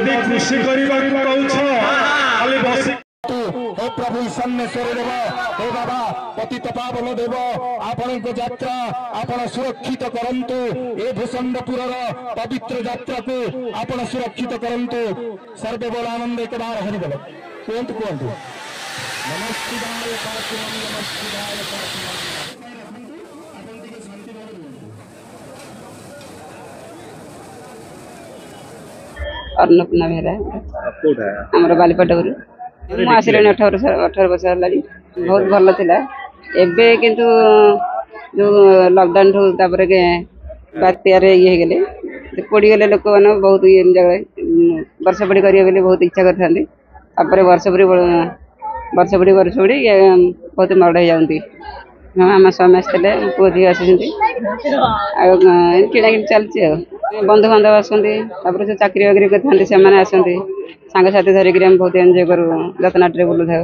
जदि कृषि करने खाली बस हे प्रभु ईशानेश्वर देव हे बाबा पतित पावन देव आपण यात्रा आपण सुरक्षित करंतु ए भूषंडपुर पवित्र यात्रा को आपण सुरक्षित करंतु सर्वे बोल आनंद एक बार हरि बोल कहतु कहतु नमस्कार अन्नपूर्णा बेहरा आमर बालीपटगुरु आसरे 18 वर्ष है बहुत भल था एबे किंतु जो लॉकडाउन ठू बात्यार ये गले पड़गले लोक मैंने बहुत ये जगह वर्ष पड़ी करेंगे बहुत इच्छा करते वर्ष पड़ी बहुत मरड़ हो जाती हाँ आम स्वामी आसते पुओ झी आस किणाकिणी चलती बंधु बांधव आसती जो चाकरी बाकरी करते से आसती सांगसाथी धरिक बहुत एंजय करूँ रत्नाट बुलू था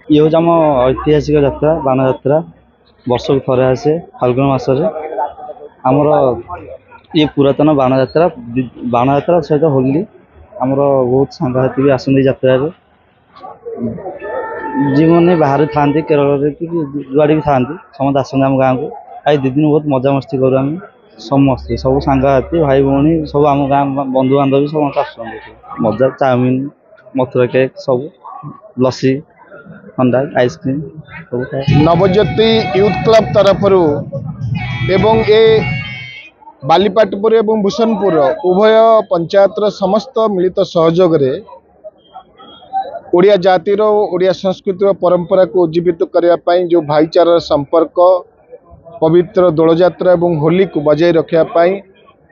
ये हूँ आम ऐतिहासिक यात्रा बाण यात्रा वर्ष को थे आसे फाल्गुन मसरे आमर ये पुरातन बाण यात्रा सहित होली आमर बहुत सांगसाथी भी आसती यात्रा जी मैंने बाहर था केरल कि जुआड़े भी था समस्त आसम गाँव को आई 2 दिन बहुत मजा मस्ती करूँ आम समस्ते सब सांगसाथी भाई भौणी सब आम गाँव बंधु बांधव समस्त आस मजा चाउमिन मथुरा केक सब लस्सी ठंडा आइसक्रीम सब नवज्योति यूथ क्लब तरफ एवं ए बालीपाटपुर एवं भूषणपुर उभय पंचायतर समस्त मिलित सहयोग ओडिया जातिर ओडिया संस्कृतिर परंपरा को उज्जीवित करने जो भाईचारा संपर्क पवित्र दोल यात्रा एवं होली को बजाय रखापी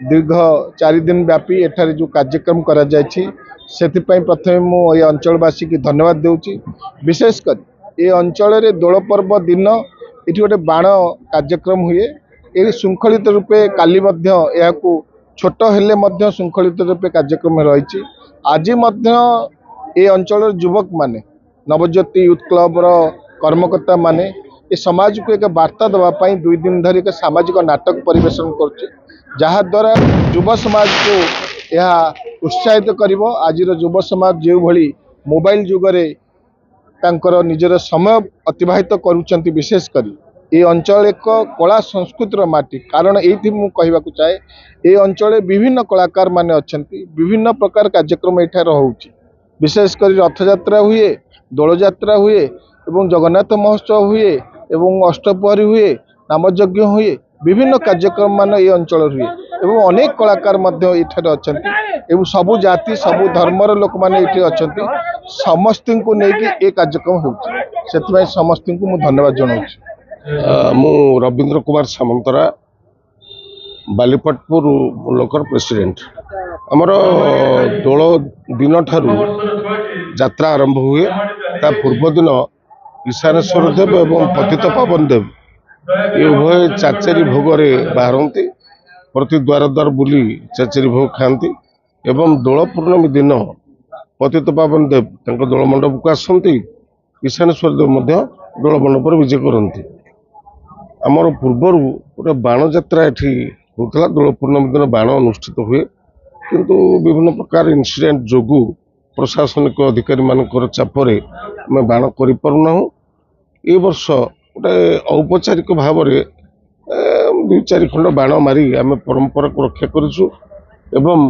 दीर्घ 4 दिन व्यापी एठारे जो कार्यक्रम करा जायछि सेथिपाई प्रथमे मु ये अंचलवासी की धन्यवाद देउछि विशेषकर ये अंचल रे दोल पर्व दिन ये गोटे बाण कार्यक्रम हुए ये श्रृंखलित रूपे काली मध्य याकू छोट हेले मध्य श्रृंखलित रूपे कार्यक्रम रही आज मध्य ये अंचल युवक माने नवज्योति यूथ क्लब कर्मकर्ता माने ये समाज को एक वार्ता देवाई 2 दिन धरी एक सामाजिक नाटक परिवेशन करा युव समाज को यह उत्साहित करिवो आज युव समाज जो भली मोबाइल जुगरे तांकर निजर समय अतिबाहित करुचंती विशेष करी ये अंचल एक कला संस्कृतिर माटी कारण ये मु कहबाकू चाहे ये अंचल विभिन्न कलाकार माने अछंती विभिन्न प्रकार कार्यक्रम एठार होउची विशेषकर रथयात्रा हुए दोल यात्रा हुए एवं जगन्नाथ महोत्सव हुए एवं अष्टप्रहरी हुए नामयज्ञ हुए विभिन्न कार्यक्रम मान ये अंचल हुए एवं अनेक कलाकार अच्छा एवं सबु जाति सबु धर्मर लोक मैंने अच्छा समस्त को लेकिन ये कार्यक्रम हो समस्त को मुझे धन्यवाद जनाऊँ मु रवींद्र कुमार सामंतरा बालीपटपुर ब्लॉकर प्रेसिडेंट आमर दोल दिन ठारू यात्रा आरंभ हुए ता पूर्व दिन ईशानेश्वर देव एवं पतित पावन देव ये उभय चाचेरी भोग बाहरती प्रति द्वार द्वार बुली चाचेरी भोग खाती एवं दोल पूर्णमी दिन पतित पावन देव दोल मंडप को आसती ईशानेश्वर देव दोल मंडप विजय करती आमर पूर्वर गोटे बाण यात्रा ये होता दोल पूर्णमी दिन बाण अनुष्ठित हुए किंतु विभिन्न प्रकार इनसीडेंट जोगु प्रशासनिक अधिकारी मानकर चापरे आम बाण करूँ ये वर्ष गोटे औपचारिक भाव में 2-4 खंड बाण मारी आम परंपरा को रक्षा करूँ एवं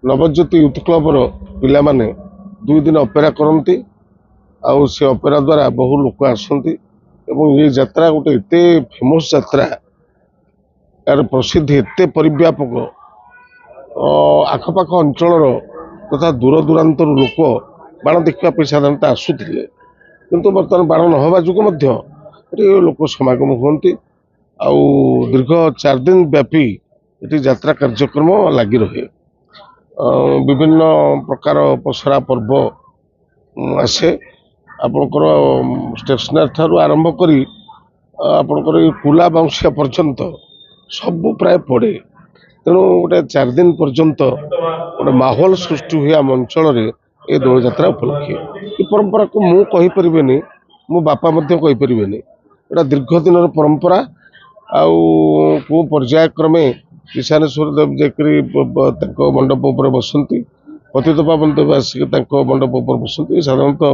नवज्योति यूथ क्लबर पिला माने 2 दिन अपेरा करती आउ से अपेरा द्वारा बहु लोक आसती एवं ये यात्रा गोटे एते फेमस यात्रा यार प्रसिद्धि एते परिव्यापक आखपाख अंचल तथा दूर दूरांतर लोक बाण देखा साधारणतः आसुले किंतु बर्तमान बाण नहवा जो लोक समागम होती आउ दीर्घ 4 दिन व्यापी ये यात्रा कार्यक्रम लगी रहे विभिन्न प्रकार पसरा पर्व आसे आपणकर स्टेशनरी ठारू आरंभ करी आपणकर कुला बाउंसिया पर्यंत सब प्राय पड़े तेणु गोटे 4 दिन पर्यंत गोटे माहौल सृष्टि हुए आम अंचल ये दोल यात्रा उपलक्षे ये परंपरा को मु कहीपरि मो बापा कहीपरि एटा दीर्घ दिन परंपरा आउ पर्यायक्रमे ईशानेश्वर देव जाकर मंडप उपर बसंती ପତିତପାବନ ଦେବ ଆସିକି ତାଙ୍କ ମଣ୍ଡପ ଉପରେ ବସନ୍ତି। ସାଧାରଣତଃ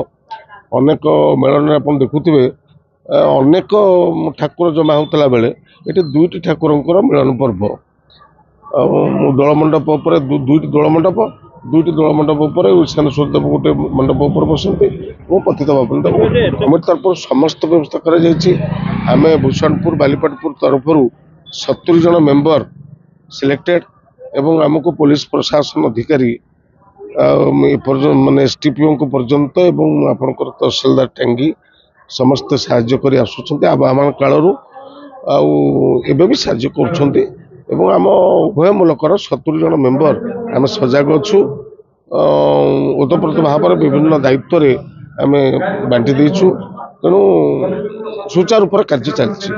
ଅନେକ ମେଳନରେ ଆପଣ ଦେଖୁଥିବେ ଅନେକ ଠାକୁର ଜମା ହେଉଥିଲା ବେଳେ ଏଠି ଦୁଇଟି ଠାକୁରଙ୍କର ମିଳନ ପର୍ବ। ଆଉ ଦୋଳମଣ୍ଡପ ଉପରେ ଦୁଇଟି ଦୋଳମଣ୍ଡପ ଉପରେ ଈଶାନେଶ୍ୱର ଦେବ ଗୋଟେ ମଣ୍ଡପ ଉପରେ ବସନ୍ତି ଏବଂ ପତିତପାବନ ଦେବ। କମିଟି ତରଫରୁ ସମସ୍ତ ବ୍ୟବସ୍ଥା କରାଯାଇଛି। ଆମେ ଭୂଷଣପୁର ବାଲିପାଟପୁର ତରଫରୁ 70 ଜଣ ମେମ୍ବର ସିଲେକ୍ଟେଡ୍ ଏବଂ ଆମକୁ ପୋଲିସ ପ୍ରଶାସନ ଅଧିକାରୀ ମାନେ STPOଙ୍କ ପର୍ଯ୍ୟନ୍ତ ଏବଂ ଆପଣଙ୍କର ତହସିଲଦାର ଟାଙ୍ଗି ସମସ୍ତେ ସାହାଯ୍ୟ କରି ଆସୁଛନ୍ତି ଆବାହମାନ କାଳରୁ, ଆଉ ଏବେ ବି ସାହାଯ୍ୟ କରୁଛନ୍ତି ଏବଂ ଆମ ଉଭୟ ମୁଲକର 70 ଜଣ ମେମ୍ବର ଆମେ ସଜାଗ ଅଛୁ। ଓତପ୍ରୋତ ଭାବରେ ବିଭିନ୍ନ ଦାୟିତ୍ୱରେ ଆମେ ବାଣ୍ଟି ଦେଇଛୁ, ତେଣୁ ସୁଚାରୁ ରୂପରେ କାର୍ଯ୍ୟ ଚାଲିଛି।